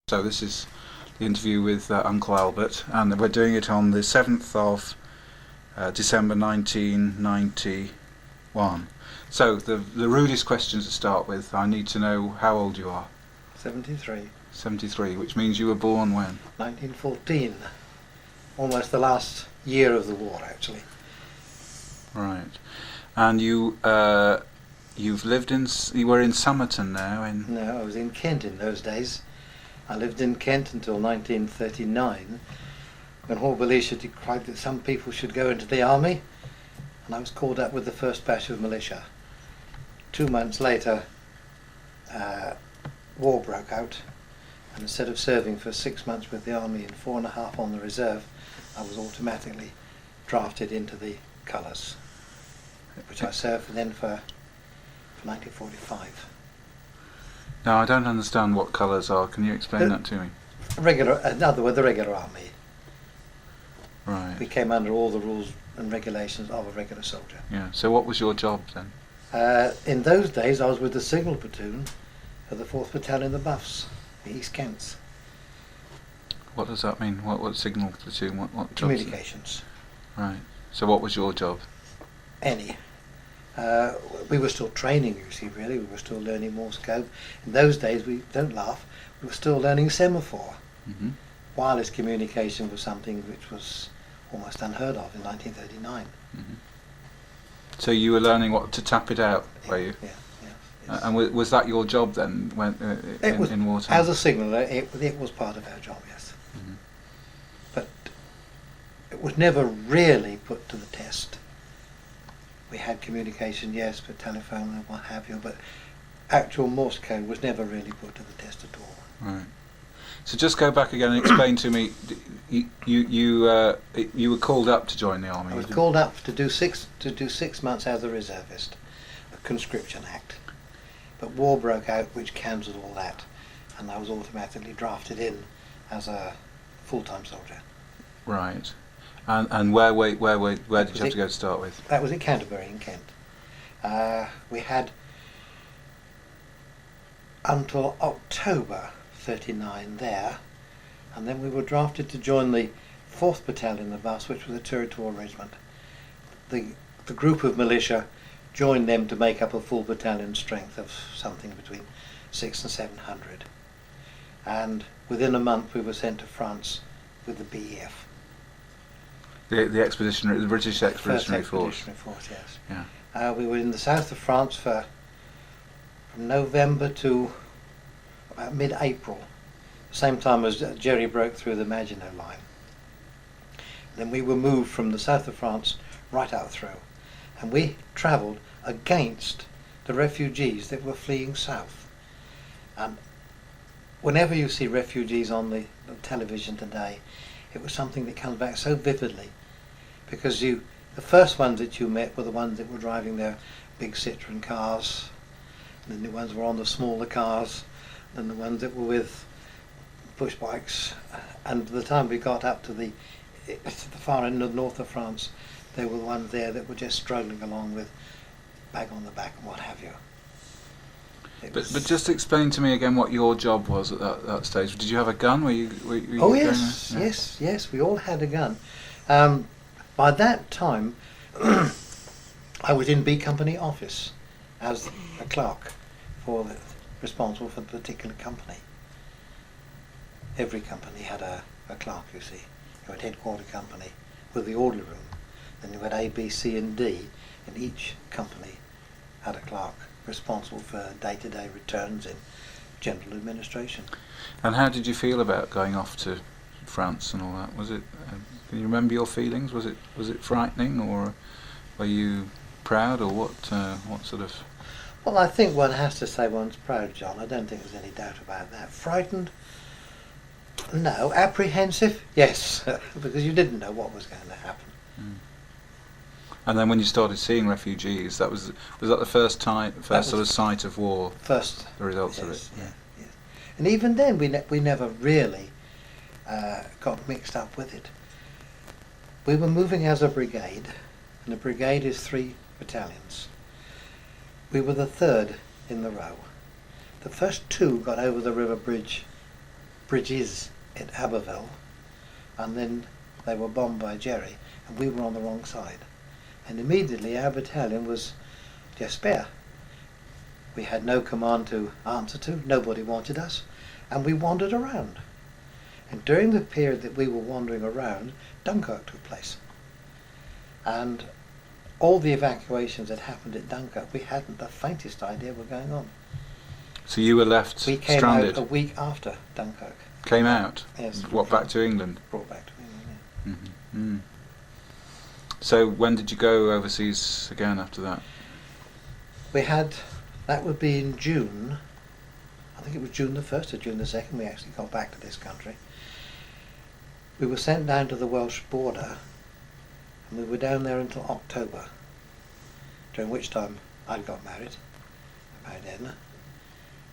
So this is the interview with Uncle Albert, and we're doing it on the 7th of December 1991. So the rudest questions to start with, I need to know how old you are. 73. 73, which means you were born when? 1914. Almost the last year of the war, actually. Right. And you you've lived in, you were in Somerton now in... No, I was in Kent in those days. I lived in Kent until 1939, when Militia declared that some people should go into the army, and I was called up with the first batch of militia. 2 months later, war broke out, and instead of serving for 6 months with the army and 4.5 on the reserve, I was automatically drafted into the colours, which I served then for 1945. Now I don't understand what colours are. Can you explain that to me? In other words, the regular army. Right. We came under all the rules and regulations of a regular soldier. Yeah. So what was your job then? In those days, I was with the signal platoon of the 4th Battalion, the Buffs, the East Kents. What does that mean? What signal platoon? What jobs? Communications. Right. So what was your job? Any. We were still training, you see, really. We were still learning Morse code. In those days, we don't laugh, we were still learning semaphore. Mm-hmm. Wireless communication was something which was almost unheard of in 1939. Mm-hmm. So you were learning what to tap it out, were you? Yeah. Yes. And was that your job then, when in wartime? As a signaller, it was part of our job, yes. Mm-hmm. But it was never really put to the test. We had communication, yes, for telephone and what have you, but actual Morse code was never really put to the test at all. Right. So just go back again and explain to me. You were called up to join the army. I was called up to do 6 months as a reservist, a conscription act. But war broke out, which cancelled all that, and I was automatically drafted in as a full-time soldier. Right. And where did you have to go to start with? That was in Canterbury in Kent. We had until October 39 there, and then we were drafted to join the 4th Battalion, the Buffs, which was a territorial regiment. The group of militia joined them to make up a full battalion strength of something between 600 and 700. And within a month we were sent to France with the BEF. The British Expeditionary Force. Expeditionary Force, yes. Yeah. We were in the south of France from November to about mid-April, same time as Jerry broke through the Maginot Line. Then we were moved from the south of France right out through, and we travelled against the refugees that were fleeing south. And whenever you see refugees on the television today, it was something that comes back so vividly, because the first ones that you met were the ones that were driving their big Citroen cars, and then the ones were on the smaller cars, and the ones that were with push bikes. And by the time we got up to the far end of the north of France, there were the ones there that were just struggling along with bag on the back and what have you. But just explain to me again what your job was at that stage. Did you have a gun? Were you oh yes, yeah. yes. We all had a gun. By that time, I was in B Company office as a clerk responsible for the particular company. Every company had a clerk, you see. You had headquarter company with the orderly room. Then you had A, B, C and D, and each company had a clerk responsible for day-to-day returns in general administration. And how did you feel about going off to France and all that? Was it? Can you remember your feelings? Was it frightening, or were you proud, or what sort of? Well, I think one has to say one's proud, John. I don't think there's any doubt about that. Frightened? No. Apprehensive? Yes, because you didn't know what was going to happen. Mm. And then when you started seeing refugees, was that the first sort of sight of war? First. The results yes, of it. Yeah. And even then, we never really got mixed up with it. We were moving as a brigade, and a brigade is 3 battalions. We were the 3rd in the row. The first 2 got over the river bridge bridges at Aberville, and then they were bombed by Jerry, and we were on the wrong side. And immediately our battalion was despair. We had no command to answer to, nobody wanted us, and we wandered around. And during the period that we were wandering around, Dunkirk took place. And all the evacuations that happened at Dunkirk, we hadn't the faintest idea were going on. So you were left We came stranded? out a week after Dunkirk. Came out? Yes. What, back to England? Brought back to England, yeah. Mm. So when did you go overseas again after that? That would be in June. I think it was June the 1st or June the 2nd we actually got back to this country. We were sent down to the Welsh border, and we were down there until October, during which time I got married. I married Edna.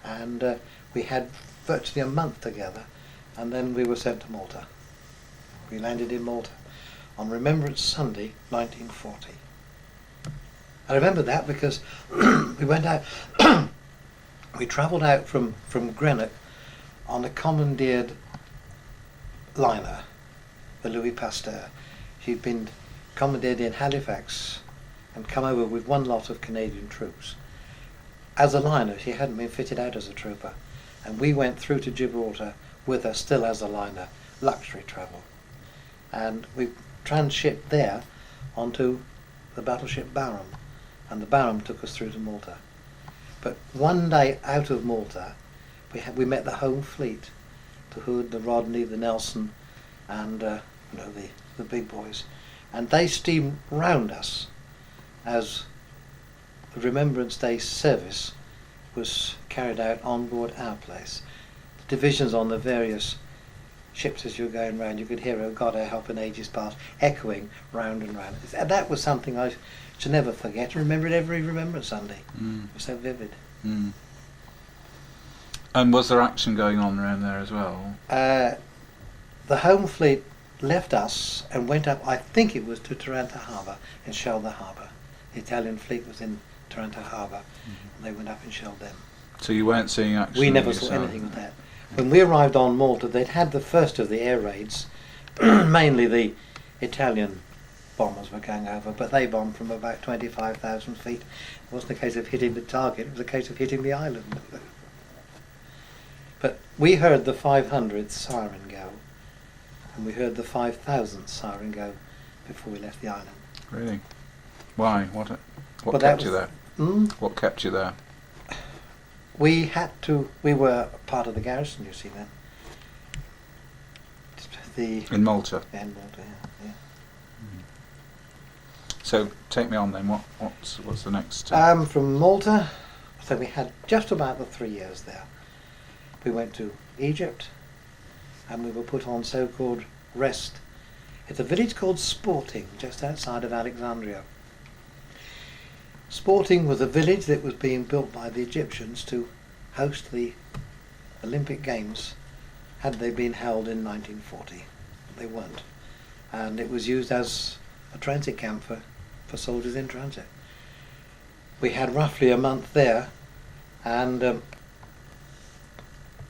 And we had virtually a month together, and then we were sent to Malta. We landed in Malta on Remembrance Sunday, 1940. I remember that because we went out, we travelled out from Greenock on a commandeered liner, the Louis Pasteur. She'd been commandeered in Halifax and come over with one lot of Canadian troops. As a liner, she hadn't been fitted out as a trooper, and we went through to Gibraltar with her still as a liner, luxury travel. And we transshipped there onto the battleship Barham, and the Barham took us through to Malta. But one day out of Malta, we met the home fleet, the Hood, the Rodney, the Nelson, and the big boys, and they steamed round us as the Remembrance Day service was carried out on board our place. The divisions on the various ships as you were going round, you could hear "Oh God, our help in ages past" echoing round and round. That was something I should never forget. I remember it every Remembrance Sunday. It was so vivid. Mm. And was there action going on around there as well? The home fleet left us and went up, I think it was to Taranto Harbour and shelled the harbour. The Italian fleet was in Taranto Harbour, and they went up and shelled them. So you weren't seeing action? We never saw anything of that. When we arrived on Malta, they'd had the first of the air raids. Mainly the Italian bombers were going over, but they bombed from about 25,000 feet. It wasn't a case of hitting the target, it was a case of hitting the island. But we heard the 500th siren go, and we heard the 5,000th siren go before we left the island. Really? Why? What Well, kept you there? Hmm? What kept you there? We were part of the garrison, you see, then. In Malta? In Malta, yeah. So take me on then. What's the next? From Malta, so we had just about the 3 years there. We went to Egypt, and we were put on so-called rest. It's a village called Sporting, just outside of Alexandria. Sporting was a village that was being built by the Egyptians to host the Olympic Games had they been held in 1940. They weren't. And it was used as a transit camp for soldiers in transit. We had roughly a month there, and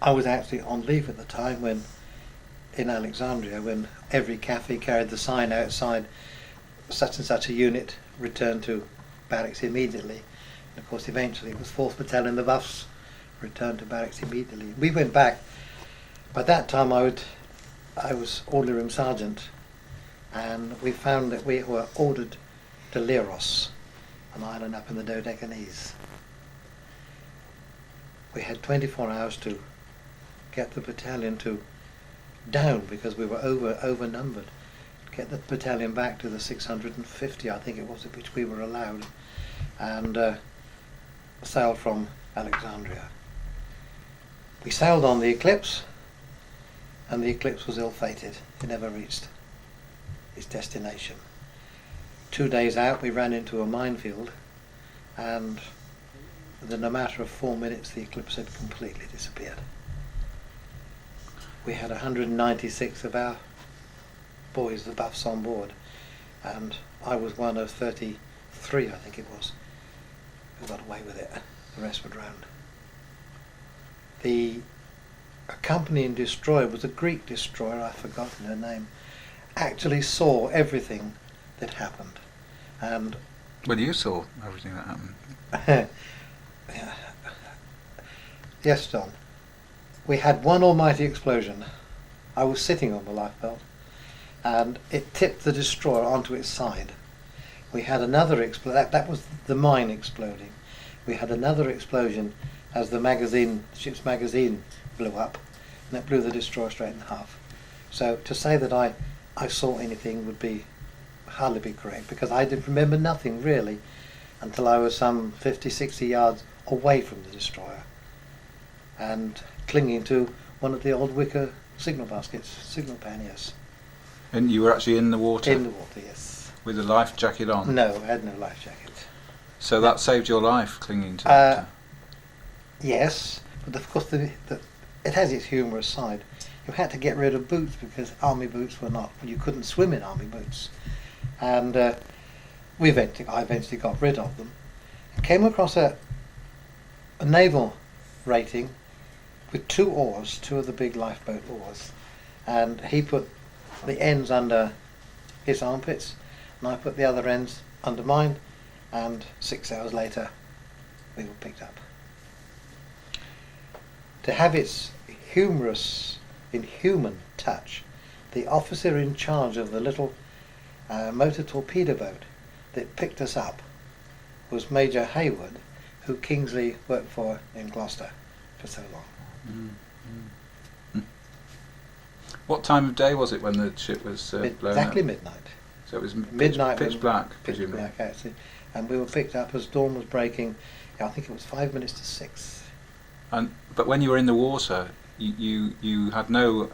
I was actually on leave at the time when, in Alexandria, when every cafe carried the sign outside, such and such a unit returned to barracks immediately. And of course eventually it was 4th Battalion, the Buffs, returned to barracks immediately. We went back. By that time I was Orderly Room Sergeant, and we found that we were ordered to Leros, an island up in the Dodecanese. We had 24 hours to get the battalion down because we were overnumbered. Get the battalion back to the 650, I think it was, at which we were allowed, and sailed from Alexandria. We sailed on the Eclipse, and the Eclipse was ill-fated. It never reached its destination. 2 days out, we ran into a minefield, and within a matter of 4 minutes, the Eclipse had completely disappeared. We had 196 of our boys, the Buffs, on board, and I was one of 33, I think it was, who got away with it. The rest were drowned. The accompanying destroyer was a Greek destroyer, I've forgotten her name, actually saw everything that happened. And Well, you saw everything that happened. yes, John, we had one almighty explosion. I was sitting on the lifebelt, and it tipped the destroyer onto its side. We had another explosion. That was the mine exploding. We had another explosion as the ship's magazine blew up, and that blew the destroyer straight in half. So to say that I saw anything would hardly be correct, because I didn't remember nothing really until I was some 50, 60 yards away from the destroyer and clinging to one of the old wicker signal panniers. And you were actually in the water? In the water, yes. With a life jacket on? No, I had no life jacket. So that saved your life, clinging to it? Yes, but of course it has its humorous side. You had to get rid of boots because army boots were not. You couldn't swim in army boots, and I eventually got rid of them. I came across a naval rating with 2 oars, 2 of the big lifeboat oars, and he put the ends under his armpits, and I put the other ends under mine, and 6 hours later we were picked up. To have its humorous, inhuman touch, the officer in charge of the little motor torpedo boat that picked us up was Major Hayward, who Kingsley worked for in Gloucester for so long. What time of day was it when the ship was blown Exactly up? midnight. So it was Midnight. pitch black, Pitch presumably. black, actually. And we were picked up as dawn was breaking. I think it was 5 minutes to 6. But when you were in the water, you had no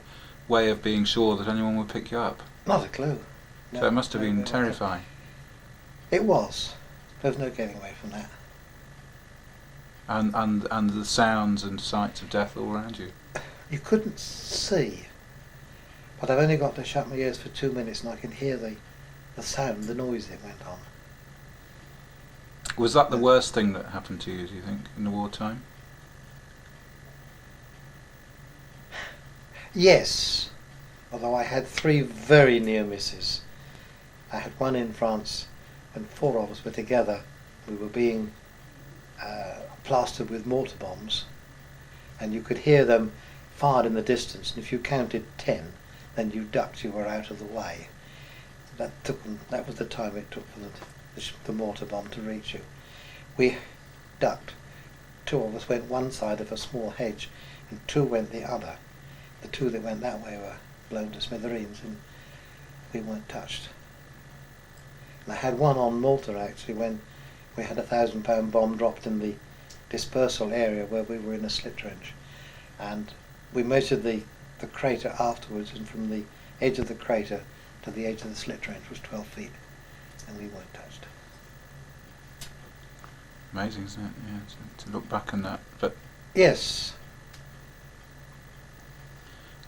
way of being sure that anyone would pick you up. Not a clue. No, So it must have been no. terrifying. It was. There was no getting away from that. And the sounds and sights of death all around you. You couldn't see, but I've only got to shut my ears for 2 minutes and I can hear the sound, the noise that went on. Was that the worst thing that happened to you, do you think, in the wartime? Yes, although I had 3 very near misses. I had one in France when 4 of us were together. We were being plastered with mortar bombs, and you could hear them fired in the distance, and if you counted 10, then you ducked, you were out of the way. That was the time it took for the mortar bomb to reach you. We ducked. 2 of us went one side of a small hedge, and 2 went the other. The 2 that went that way were blown to smithereens, and we weren't touched. And I had one on Malta actually when we had a 1,000-pound bomb dropped in the dispersal area where we were in a slit trench, and we measured the crater afterwards, and from the edge of the crater to the edge of the slit trench was 12 feet, and we weren't touched. Amazing, isn't it? Yeah, to look back on that. But Yes.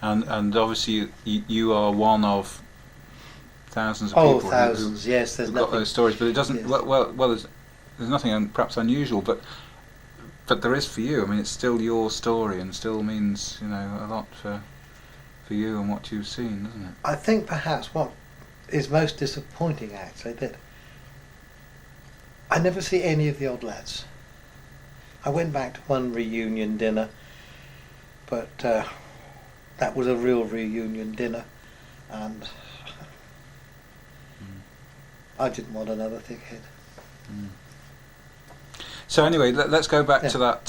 and obviously you are one of thousands of Oh, people thousands, yes, there's who've got nothing. those stories, but it doesn't. Yes. Well, there's nothing perhaps unusual, but there is for you. I mean, it's still your story, and still means a lot for you and what you've seen, doesn't it? I think perhaps what is most disappointing actually that I never see any of the old lads. I went back to one reunion dinner, but that was a real reunion dinner, and I didn't want another thickhead. So anyway, let's go back Yeah. to that.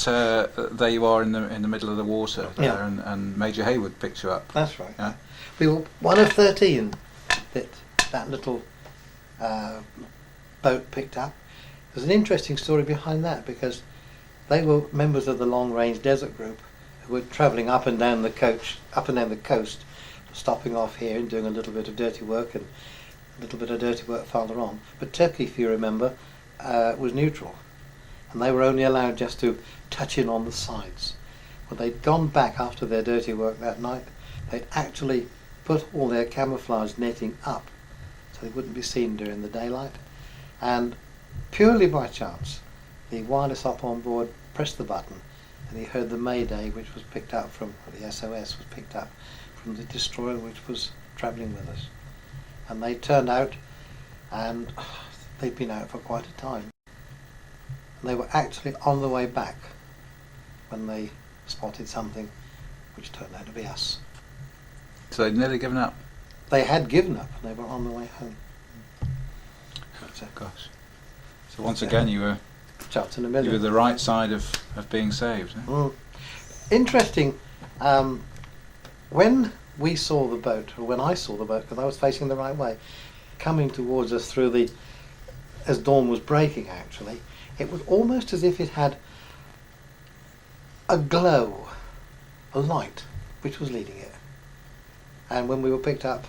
There you are in the middle of the water there, Yeah. and Major Hayward picks you up. That's right. Yeah. We were one of 13 that little boat picked up. There's an interesting story behind that because they were members of the Long Range Desert Group who were travelling up and down the coast, stopping off here and doing a little bit of dirty work and a little bit of dirty work farther on. But Turkey, if you remember, was neutral, and they were only allowed just to touch in on the sides. When they'd gone back after their dirty work that night, they'd actually put all their camouflage netting up so they wouldn't be seen during the daylight, and purely by chance the wireless op on board pressed the button and he heard the Mayday, which was picked up from, the SOS was picked up from the destroyer which was travelling with us. And they turned out, and they'd been out for quite a time. And they were actually on the way back when they spotted something which turned out to be us. So they'd nearly given up. They had given up and they were on the way home. So, Gosh. So once again you were chance in a million. you were the right side of being saved. Eh? Mm. Interesting, when we saw the boat, or when I saw the boat, because I was facing the right way, coming towards us through the, as dawn was breaking actually, it was almost as if it had a glow, a light, which was leading it. And when we were picked up,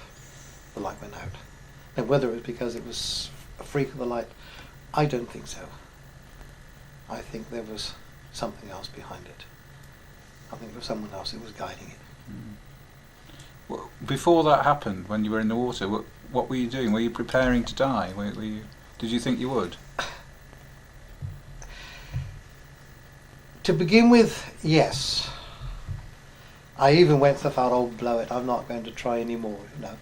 the light went out. Now whether it was because it was a freak of the light, I don't think so. I think there was something else behind it. I think there was someone else that was guiding it. Mm. Well, before that happened, when you were in the water, what were you doing? Were you preparing to die? Did you think you would? To begin with, yes. I even went so far, oh blow it, I'm not going to try anymore, you know.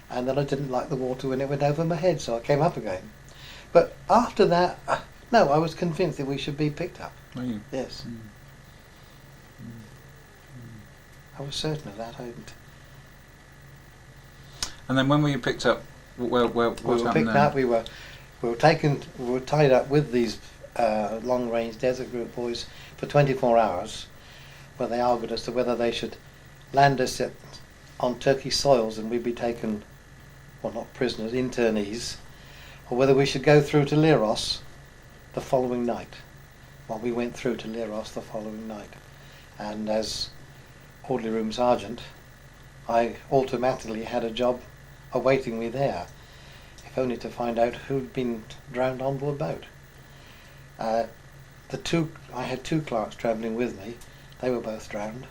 And then I didn't like the water when it went over my head, so I came up again. But after that, no, I was convinced that we should be picked up. Were you? Yes. Mm. I was certain of that. I didn't. And then when were you picked up? What We were happened picked then? up. We were taken. We were tied up with these long-range desert group boys for 24 hours, where they argued as to whether they should land us on Turkish soils and we'd be taken, well, not prisoners, internees, or whether we should go through to Leros the following night. Well, we went through to Leros the following night, and as orderly room sergeant, I automatically had a job awaiting me there, if only to find out who'd been drowned on board boat. I had two clerks travelling with me. They were both drowned.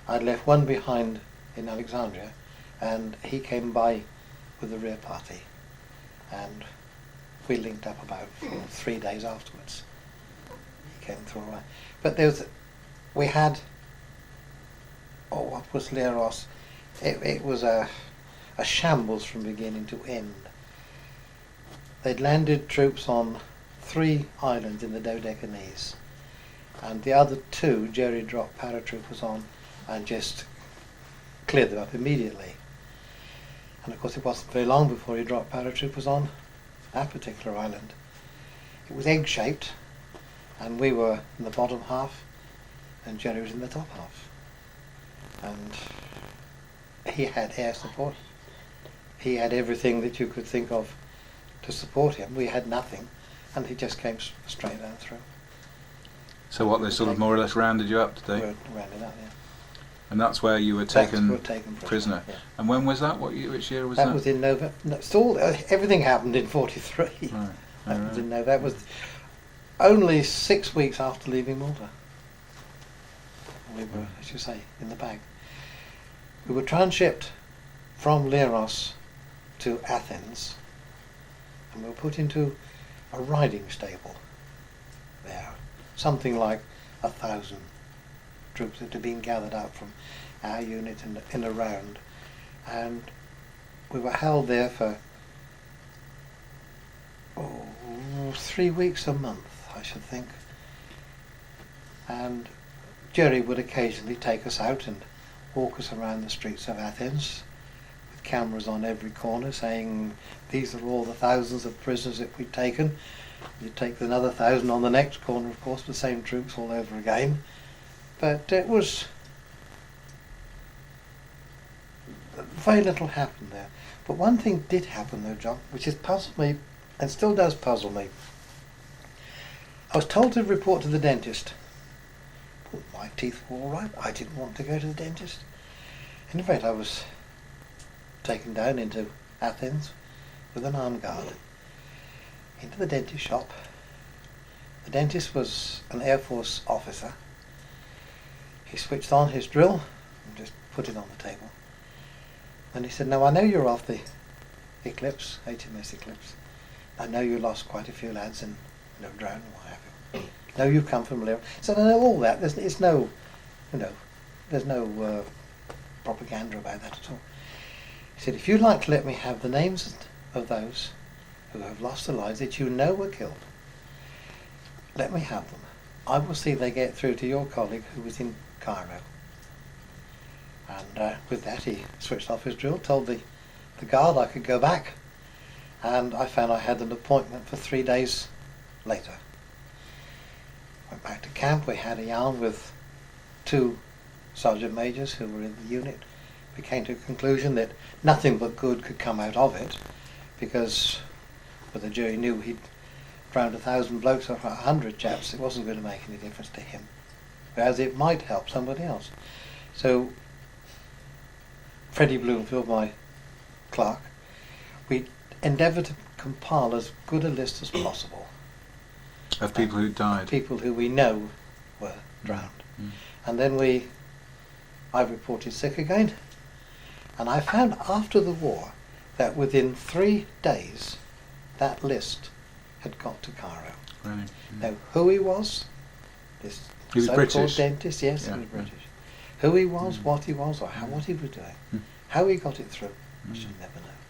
I'd left one behind in Alexandria, and he came by with the rear party, and we linked up about 3 days afterwards. He came through all right. But we had, what was Leros? It was a shambles from beginning to end. They'd landed troops on 3 islands in the Dodecanese, and the other 2 Jerry dropped paratroopers on and just cleared them up immediately. And of course it wasn't very long before he dropped paratroopers on that particular island. It was egg-shaped, and we were in the bottom half and Jerry was in the top half. And he had air support. He had everything that you could think of to support him. We had nothing, and he just came straight down through. So what, they sort of more or less rounded you up, did they? We were rounded up, yeah. And that's where you were taken, taken prisoner. Yeah. And when was that? Which year was that? That was in November. No, everything happened in 43. Right. That was in November. That was only 6 weeks after leaving Malta. We were, as you say, in the bag. We were transshipped from Leros to Athens, and we were put into a riding stable there. Something like 1,000 troops that had been gathered up from our unit in around, and we were held there for 3 weeks a month, I should think. And Jerry would occasionally take us out and walk us around the streets of Athens with cameras on every corner saying these are all the thousands of prisoners that we'd taken. You'd take another 1,000 on the next corner, of course, the same troops all over again. But it was... very little happened there. But one thing did happen though, John, which has puzzled me and still does puzzle me. I was told to report to the dentist. Well, my teeth were all right. I didn't want to go to the dentist. And in fact, I was taken down into Athens with an armed guard into the dentist shop. The dentist was an Air Force officer. He switched on his drill and just put it on the table. And he said, "Now I know you're off the Eclipse, HMS Eclipse. I know you lost quite a few lads and drowned and what have you. No, you come from malaria. So I know all that. There's no, there's no propaganda about that at all. He said, if you'd like to let me have the names of those who have lost their lives that you know were killed, let me have them. I will see they get through to your colleague who was in Cairo. And with that he switched off his drill, told the guard I could go back, and I found I had an appointment for 3 days later. Went back to camp. We had a yarn with 2 sergeant majors who were in the unit. We came to a conclusion that nothing but good could come out of it, because the jury knew he'd drowned 1,000 blokes or 100 chaps. It wasn't going to make any difference to him, whereas it might help somebody else. So Freddie Bloomfield, my clerk, we endeavoured to compile as good a list as possible of people who died. People who we know were drowned. And then I reported sick again, and I found after the war that within 3 days that list had got to Cairo. Really? Now, who he was, this He was so-called British? dentist, yes, Yeah, he was yeah. British. Who he was, what he was, or what he was doing, how he got it through, I shall never know.